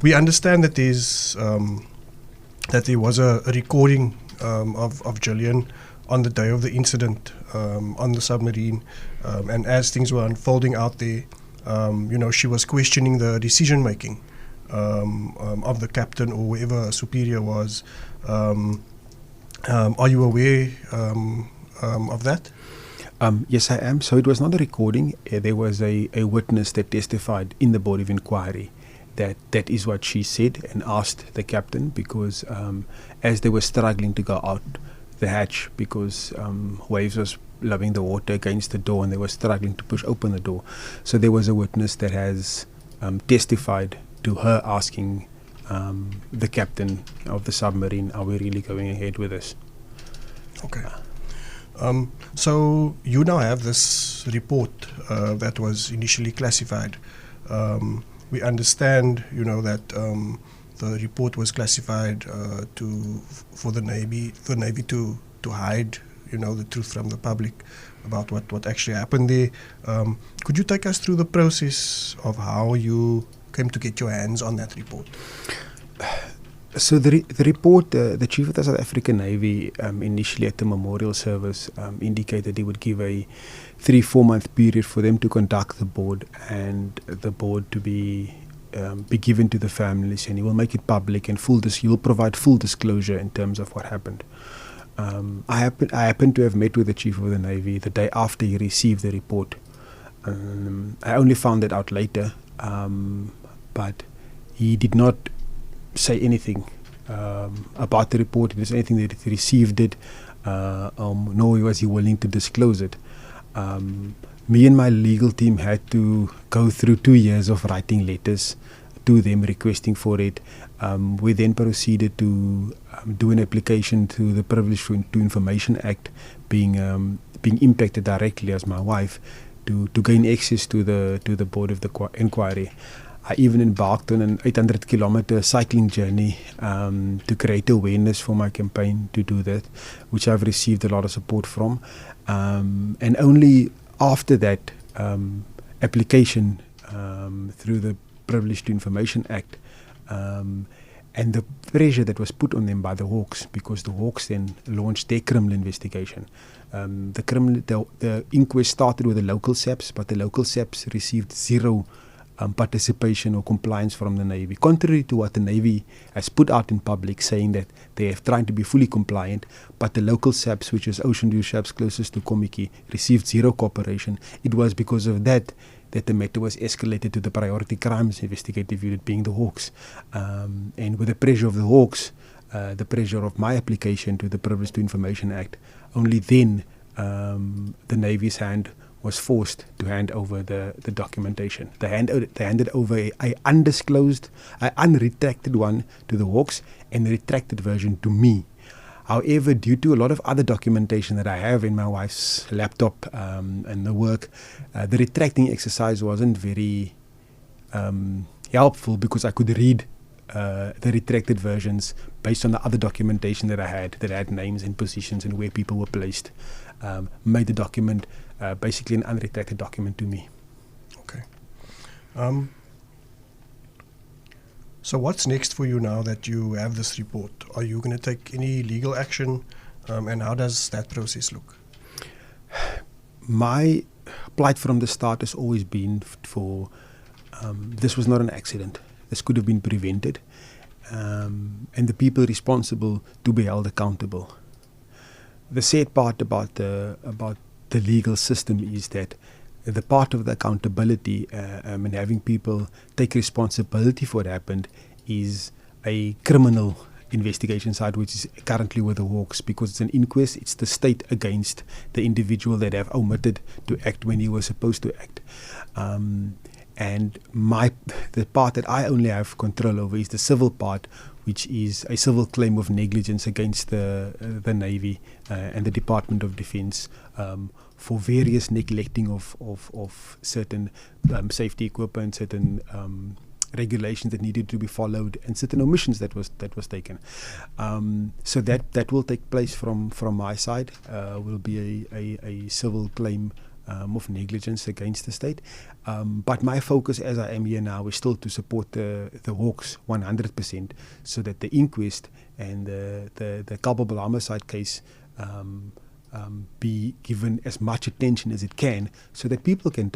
we understand that there was a recording of Gillian on the day of the incident on the submarine, and as things were unfolding out there, she was questioning the decision making of the captain or whoever her superior was. Are you aware of that? Yes, I am. So it was not a recording. There was a witness that testified in the board of inquiry that is what she said, and asked the captain because as they were struggling to go out the hatch because waves was loving the water against the door and they were struggling to push open the door. So there was a witness that has testified to her asking the captain of the submarine, are we really going ahead with this? Okay. So you now have this report that was initially classified. We understand, that the report was classified for the Navy to hide, the truth from the public about what actually happened there. Could you take us through the process of how you came to get your hands on that report? So the report, the Chief of the South African Navy initially at the memorial service indicated he would give a 3-4 month period for them to conduct the board, and the board to be given to the families, and he will make it public and he will provide full disclosure in terms of what happened. I happened to have met with the Chief of the Navy the day after he received the report. I only found that out later, but he did not say anything about the report. It was anything that he received it, nor was he willing to disclose it. Me and my legal team had to go through 2 years of writing letters to them requesting for it. We then proceeded to do an application to the Privilege to Information Act, being impacted directly as my wife, to gain access to the board of the inquiry. I even embarked on an 800-kilometer cycling journey to create awareness for my campaign to do that, which I've received a lot of support from. And only after that application through the Privilege to Information Act and the pressure that was put on them by the Hawks, because the Hawks then launched their criminal investigation. The inquest started with the local SAPs, but the local SAPs received zero participation or compliance from the Navy, contrary to what the Navy has put out in public, saying that they are trying to be fully compliant, but the local SAPs, which is Ocean View SAPs closest to Kommetjie, received zero cooperation. It was because of that the matter was escalated to the Priority Crimes Investigative Unit, being the Hawks. And with the pressure of the Hawks, the pressure of my application to the Privilege to Information Act, only then the Navy's hand was forced to hand over the documentation. They handed over a undisclosed, unretracted one to the Hawks, and the retracted version to me. However, due to a lot of other documentation that I have in my wife's laptop and the work, the retracting exercise wasn't very helpful, because I could read the retracted versions based on the other documentation that I had names and positions and where people were placed. Made the document basically an unretracted document to me. Okay. So what's next for you now that you have this report? Are you going to take any legal action, and how does that process look? My plight from the start has always been for this was not an accident. This could have been prevented, and the people responsible to be held accountable. The sad part about the legal system is that the part of the accountability and having people take responsibility for what happened is a criminal investigation side, which is currently with the Hawks, because it's an inquest. It's the state against the individual that have omitted to act when he was supposed to act. And the part that I only have control over is the civil part, which is a civil claim of negligence against the Navy and the Department of Defence for various neglecting of certain safety equipment, certain regulations that needed to be followed, and certain omissions that was taken. So that will take place from my side. Will be a civil claim of negligence against the state. But my focus, as I am here now, is still to support the Hawks 100%, so that the inquest and the culpable homicide case be given as much attention as it can, so that people can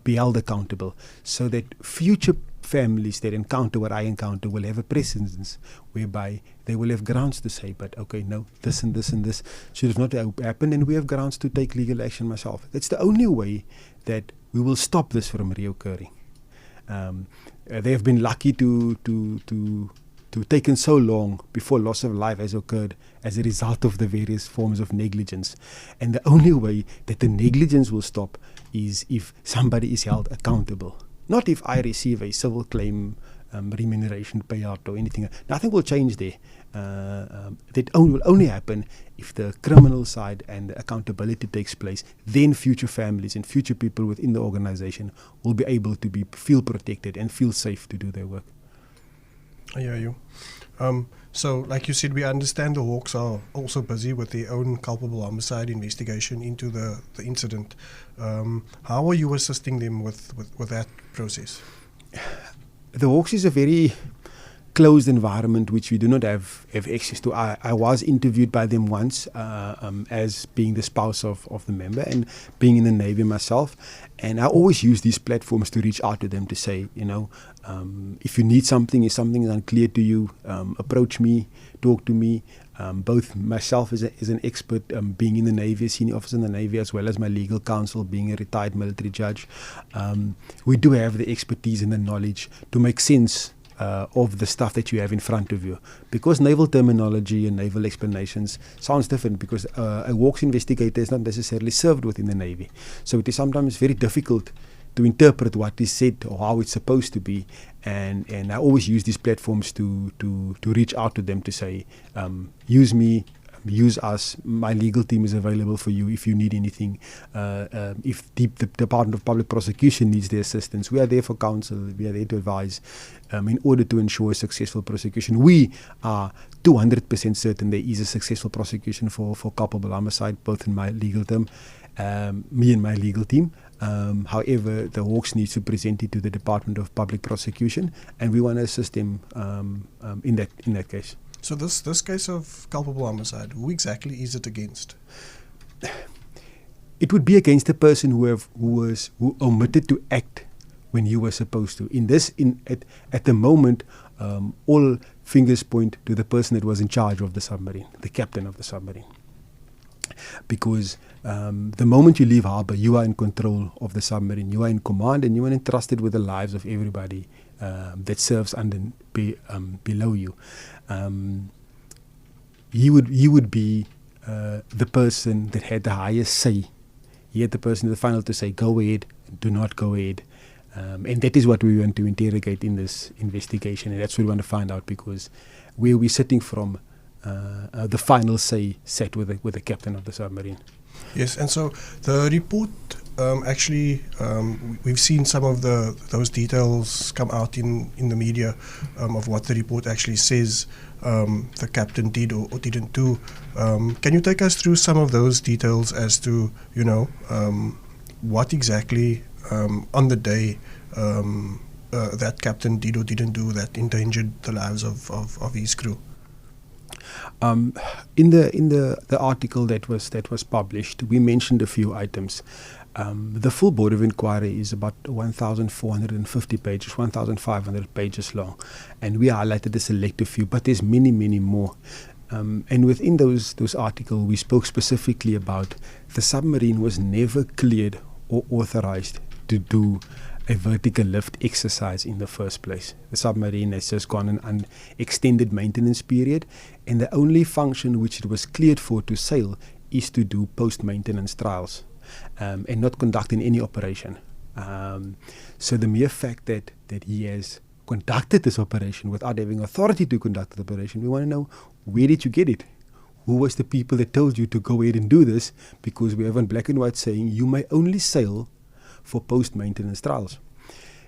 be held accountable, so that future families that encounter what I encounter will have a precedence whereby they will have grounds to say, but okay, no, this and this and this should have not happened, and we have grounds to take legal action myself. That's the only way that we will stop this from reoccurring. They have been lucky to taken so long before loss of life has occurred as a result of the various forms of negligence. And the only way that the negligence will stop is if somebody is held accountable. Not if I receive a civil claim, remuneration payout or anything. Nothing will change there. That will only happen if the criminal side and the accountability takes place. Then future families and future people within the organization will be able to feel protected and feel safe to do their work. I hear you. So, like you said, we understand the Hawks are also busy with their own culpable homicide investigation into the incident. How are you assisting them with that process? The Hawks is a very closed environment which we do not have access to. I was interviewed by them once as being the spouse of the member and being in the Navy myself, and I always use these platforms to reach out to them to say, if you need something, if something is unclear to you, approach me, talk to me. Both myself as an expert, being in the Navy, a senior officer in the Navy, as well as my legal counsel, being a retired military judge. We do have the expertise and the knowledge to make sense of the stuff that you have in front of you, because naval terminology and naval explanations sounds different, because a Hawks investigator is not necessarily served within the Navy, so it is sometimes very difficult to interpret what is said or how it's supposed to be, and I always use these platforms to reach out to them to say, use me, use us. My legal team is available for you if you need anything. If the Department of Public Prosecution needs their assistance, we are there for counsel. We are there to advise in order to ensure a successful prosecution. We are 200% certain there is a successful prosecution for culpable homicide, both in my legal team, me and my legal team. However, the Hawks needs to present it to the Department of Public Prosecution, and we want to assist them in that case. So this case of culpable homicide, who exactly is it against? It would be against a person who omitted to act when he was supposed to. At the moment, all fingers point to the person that was in charge of the submarine, the captain of the submarine. Because the moment you leave harbour, you are in control of the submarine. You are in command, and you are entrusted with the lives of everybody that serves below you. He would be the person that had the highest say. He had the person, the final, to say, go ahead, do not go ahead. And that is what we want to interrogate in this investigation, and that's what we want to find out, because where we're sitting from, the final say sat with the captain of the submarine. Yes, and so the report we've seen some of those details come out in the media of what the report actually says the captain did or didn't do. Can you take us through some of those details as to what exactly on the day that captain did or didn't do that endangered the lives of his crew? In the article that was published, we mentioned a few items. The full Board of Inquiry is about 1,450 pages, 1,500 pages long, and we highlighted a selective few, but there's many, many more. And within those articles, we spoke specifically about the submarine was never cleared or authorized to do a vertical lift exercise in the first place. The submarine has just gone an extended maintenance period, and the only function which it was cleared for to sail is to do post-maintenance trials and not conducting any operation. So the mere fact that he has conducted this operation without having authority to conduct the operation, we want to know, where did you get it? Who was the people that told you to go ahead and do this? Because we have in black and white saying you may only sail for post-maintenance trials.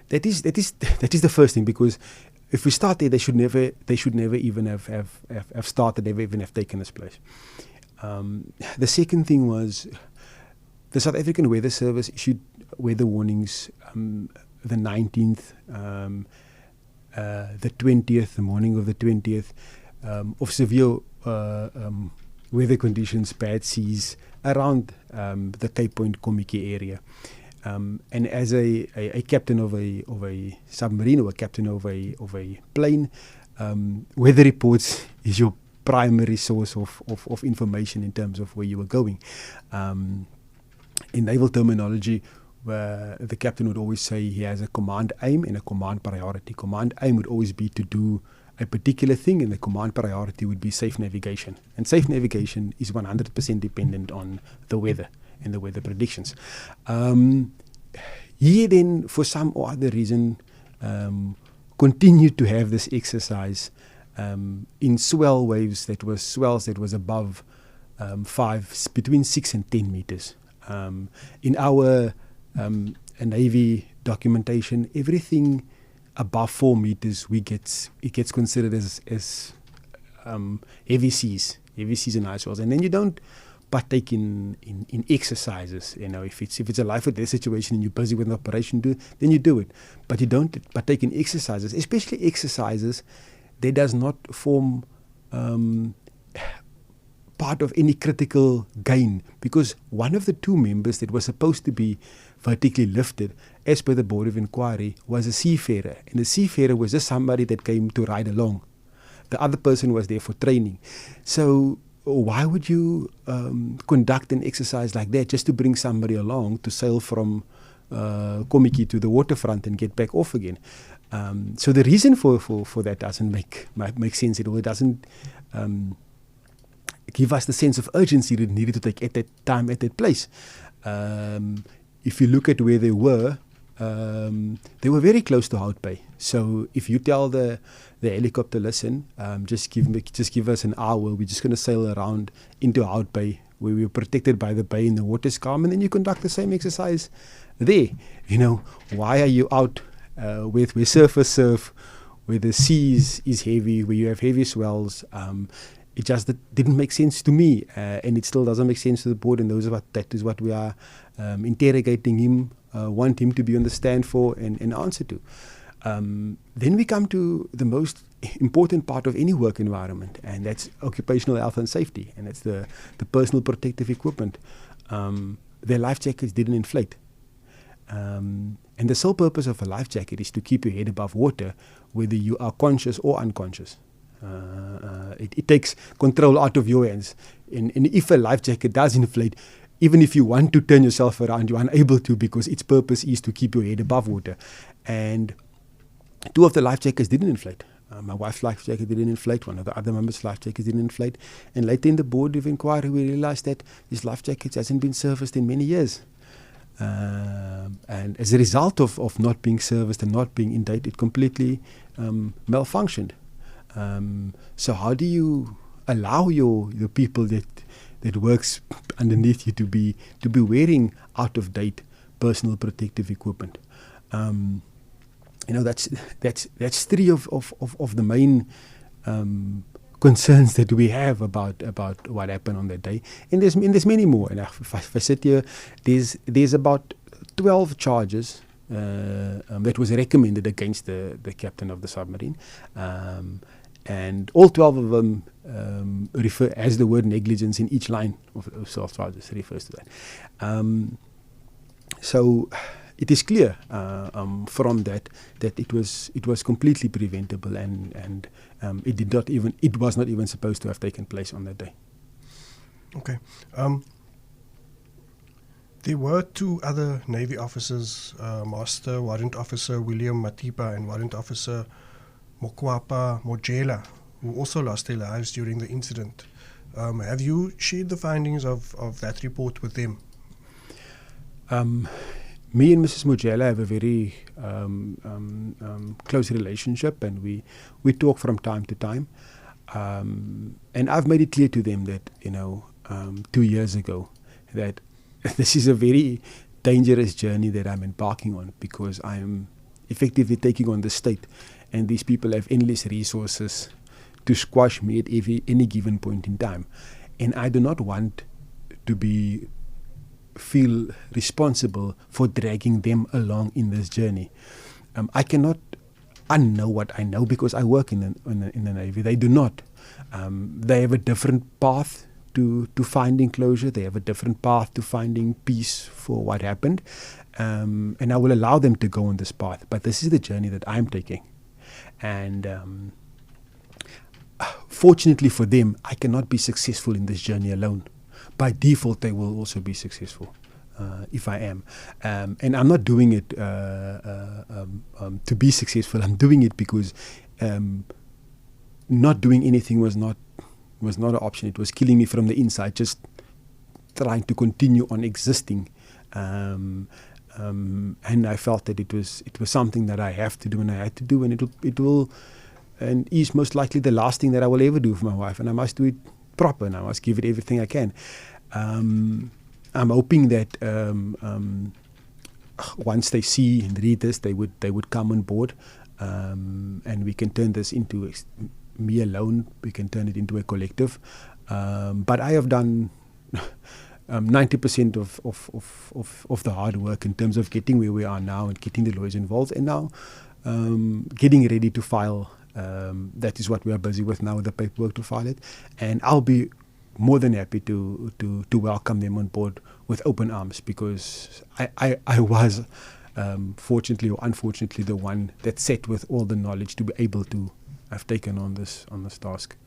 That is the first thing, because if we start there, they should never even have started, never even have taken this place. The second thing was The South African Weather Service issued weather warnings the 19th, the 20th, the morning of the 20th, of severe weather conditions, bad seas around the Cape Point, Kommetjie area. And as a captain of a submarine or a captain of a plane, weather reports is your primary source of information in terms of where you were going. In naval terminology, the captain would always say he has a command aim and a command priority. Command aim would always be to do a particular thing, and the command priority would be safe navigation. And safe navigation is 100% dependent on the weather and the weather predictions. He then, for some or other reason, continued to have this exercise in swell waves that was above between 6 and 10 meters. In our Navy documentation, everything above 4 meters it gets considered as heavy seas and ice swells, and then you don't partake in exercises. If it's a life or death situation and you're busy with an operation, then you do it, but you don't partake in exercises, especially exercises that does not form part of any critical gain, because one of the two members that was supposed to be vertically lifted, as per the Board of Inquiry, was a seafarer, and the seafarer was just somebody that came to ride along. The other person was there for training. So why would you conduct an exercise like that just to bring somebody along to sail from Kommetjie to the waterfront and get back off again? So the reason for that doesn't make sense at all. It doesn't give us the sense of urgency that needed to take at that time, at that place. If you look at where they were very close to Hout Bay. So if you tell the helicopter, listen, just give us an hour, we're just going to sail around into Hout Bay, where we're protected by the bay and the water's calm, and then you conduct the same exercise there. Why are you out with surfers surf, where the seas is heavy, where you have heavy swells? It just didn't make sense to me, and it still doesn't make sense to the board, and that is what we are interrogating him, want him to be on the stand for and answer to. Then we come to the most important part of any work environment, and that's occupational health and safety, and that's the personal protective equipment. Their life jackets didn't inflate. And the sole purpose of a life jacket is to keep your head above water, whether you are conscious or unconscious. It takes control out of your hands. And if a life jacket does inflate, even if you want to turn yourself around, you're unable to, because its purpose is to keep your head above water. And two of the life jackets didn't inflate. My wife's life jacket didn't inflate. One of the other members' life jackets didn't inflate. And later in the Board of Inquiry, we realized that this life jacket hasn't been serviced in many years. And as a result of not being serviced and not being in date, it completely malfunctioned. So how do you allow your people that works underneath you to be wearing out of date personal protective equipment? That's three of the main concerns that we have about what happened on that day, and there's many more. And if I sit here, there's about 12 charges that was recommended against the captain of the submarine. And all 12 of them refer, as the word negligence in each line of 12 charges refers to that. So it is clear from that it was completely preventable, and it was not even supposed to have taken place on that day. Okay. There were two other Navy officers, Master Warrant Officer William Matipa and Warrant Officer Mokwapa Mojela, who also lost their lives during the incident. Have you shared the findings of that report with them? Me and Mrs. Mojela have a very close relationship, and we talk from time to time. And I've made it clear to them that 2 years ago that this is a very dangerous journey that I'm embarking on, because I am effectively taking on the state, and these people have endless resources to squash me at any given point in time. And I do not want to be feel responsible for dragging them along in this journey. I cannot unknow what I know because I work in the Navy. They do not. They have a different path to finding closure. They have a different path to finding peace for what happened. And I will allow them to go on this path. But this is the journey that I'm taking. And fortunately for them, I cannot be successful in this journey alone. By default, they will also be successful if I am. And I'm not doing it to be successful. I'm doing it because not doing anything was not an option. It was killing me from the inside, just trying to continue on existing. And I felt that it was something that I have to do and I had to do, and it will and is most likely the last thing that I will ever do for my wife, and I must do it proper and I must give it everything I can. I'm hoping that once they see and read this, they would come on board, and we can turn this into me alone. We can turn it into a collective. But I have done 90% of the hard work in terms of getting where we are now and getting the lawyers involved, and now getting ready to file. That is what we are busy with now, with the paperwork to file it, and I'll be more than happy to welcome them on board with open arms, because I was fortunately or unfortunately the one that sat with all the knowledge to be able to have taken on this task.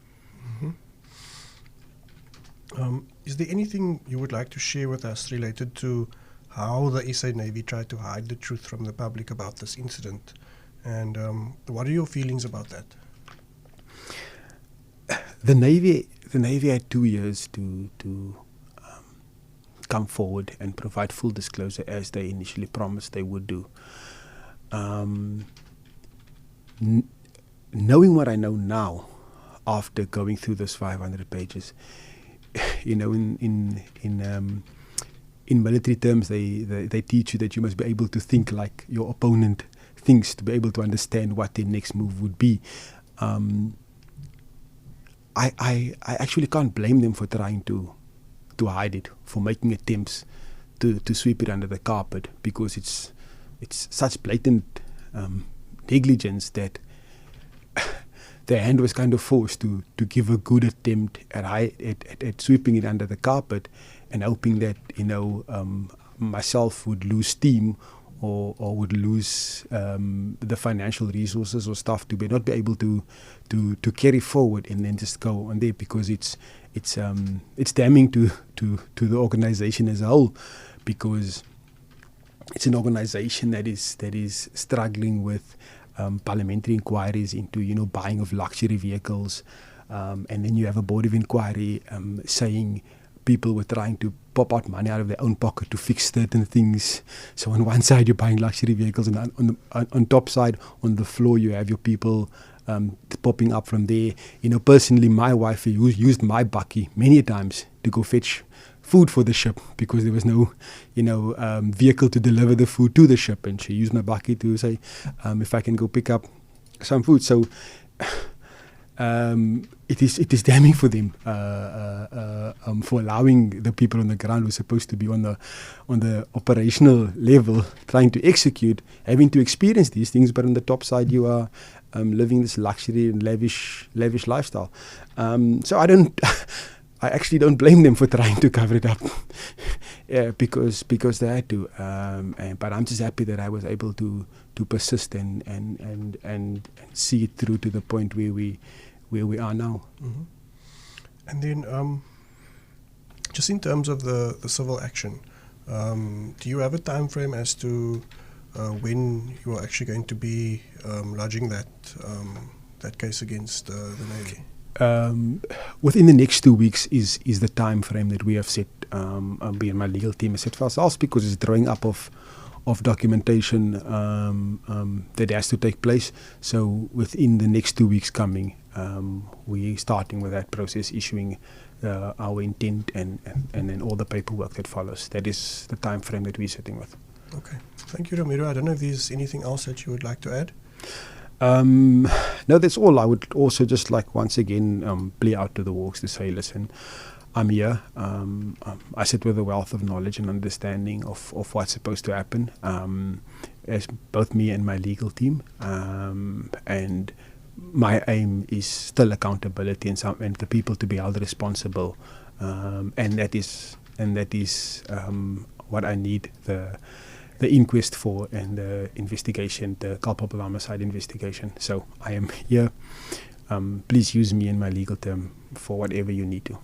Mm-hmm. Is there anything you would like to share with us related to how the SA Navy tried to hide the truth from the public about this incident? And what are your feelings about that? The Navy had 2 years to come forward and provide full disclosure, as they initially promised they would do. Knowing what I know now, after going through this 500 pages, in military terms, they teach you that you must be able to think like your opponent thinks, to be able to understand what their next move would be. I actually can't blame them for trying to hide it, for making attempts to sweep it under the carpet, because it's such blatant negligence that their hand was kind of forced to give a good attempt at sweeping it under the carpet, and hoping that myself would lose steam or would lose the financial resources or stuff to not be able to carry forward, and then just go on there, because it's damning to the organization as a whole, because it's an organization that is struggling with parliamentary inquiries into buying of luxury vehicles, and then you have a board of inquiry saying people were trying to pop out money out of their own pocket to fix certain things. So on one side you're buying luxury vehicles, and on top side, on the floor, you have your people popping up from there. Personally, my wife used my bakkie many times to go fetch food for the ship, because there was no vehicle to deliver the food to the ship, and she used my bakkie to say if I can go pick up some food. So it is damning for them for allowing the people on the ground who are supposed to be on the operational level, trying to execute, having to experience these things, but on the top side you are living this luxury and lavish lifestyle. So I actually don't blame them for trying to cover it up, because they had to. But I'm just happy that I was able to persist and see it through to the point where we are now. Mm-hmm. And then, just in terms of the civil action, do you have a time frame as to when you are actually going to be lodging that case against the Navy? Within the next 2 weeks is the time frame that we have set. Me and my legal team has set for ourselves, because it's drawing up of documentation that has to take place. So within the next 2 weeks coming, we're starting with that process, issuing our intent and then all the paperwork that follows. That is the time frame that we're sitting with. Okay. Thank you, Romero. I don't know if there's anything else that you would like to add? No, that's all. I would also just like once again play out to the Hawks to say, listen, I'm here. I sit with a wealth of knowledge and understanding of what's supposed to happen, as both me and my legal team. And my aim is still accountability and the people to be held responsible. And that is what I need the inquest for, and the investigation, the culpable homicide investigation. So I am here. Please use me and my legal team for whatever you need to.